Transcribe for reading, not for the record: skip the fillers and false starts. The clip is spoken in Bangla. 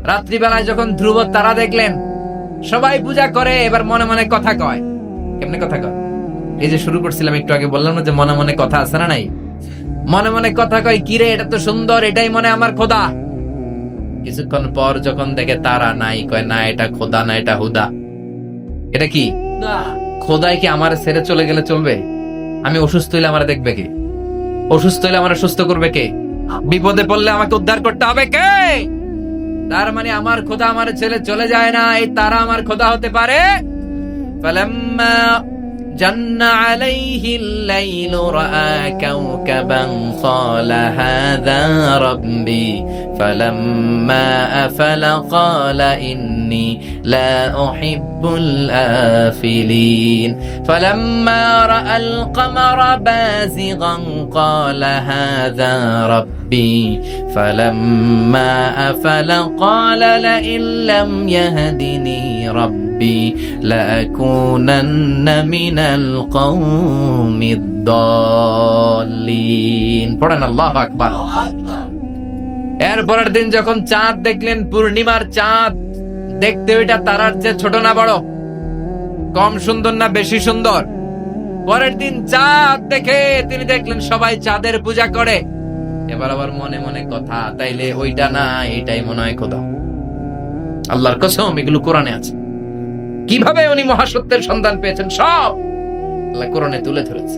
রাত্রিবেলায় যখন ধ্রুব তারা দেখলেন, সবাই পূজা করে, এবার মনে মনে কথা কয়। কেমনে কথা কয়? এই যে শুরু করছিলাম একটু আগে, বললাম না যে মনে মনে কথা আছে না নাই? মনে মনে কথা কয়, কিরে এটা তো সুন্দর, এটাই মনে আমার খোদা। কিছুক্ষণ পর যখন দেখে তারা নাই, কয় না এটা খোদা না, এটা হুদা। এটা কি খোদাই? কি আমার ছেড়ে চলে গেলে চলবে? আমি অসুস্থ হইলে আমার দেখবে কে? অসুস্থ হইলে আমার সুস্থ করবে কে? বিপদে পড়লে আমাকে উদ্ধার করতে হবে কে? তার মানে আমার খোদা আমার ছেলে চলে যায় না, এই তারা আমার খোদা হতে পারে। ফালাম্মা জান্না আলাইহিল লাইলু রাআ কাওকাবান ক্বালা হাযা রাব্বি ফালাম্মা আফালা ক্বালা ইন্নী লা উহিব্বুল আফিলিন ফালাম্মা রাআল কমারা বাযিগান ক্বালা হাযা রাব্বি ফালাম্মা আফালা ক্বালা লাইন লাম ইয়াহদিনি রাব্বি লাআকুনান্না মিনাল কওমিদ দাল্লিন। পড়েন আল্লাহু আকবার। এরপরের দিন যখন চাঁদ দেখলেন, পূর্ণিমার চাঁদ, দেখতে ওইটা তারার চেয়ে ছোট না বড়? কম সুন্দর না বেশি সুন্দর? পরের দিন চাঁদ দেখে তিনি দেখলেন সবাই চাঁদের পূজা করে। এবার আবার মনে মনে কথা, তাইলে ওইটা না এটাই মনে হয় খোদা। আল্লাহর কসম, এগুলো কোরআনে আছে। কিভাবে উনি মহাসত্যের সন্ধান পেয়েছেন সব আল্লাহ কোরআনে তুলে ধরেছে।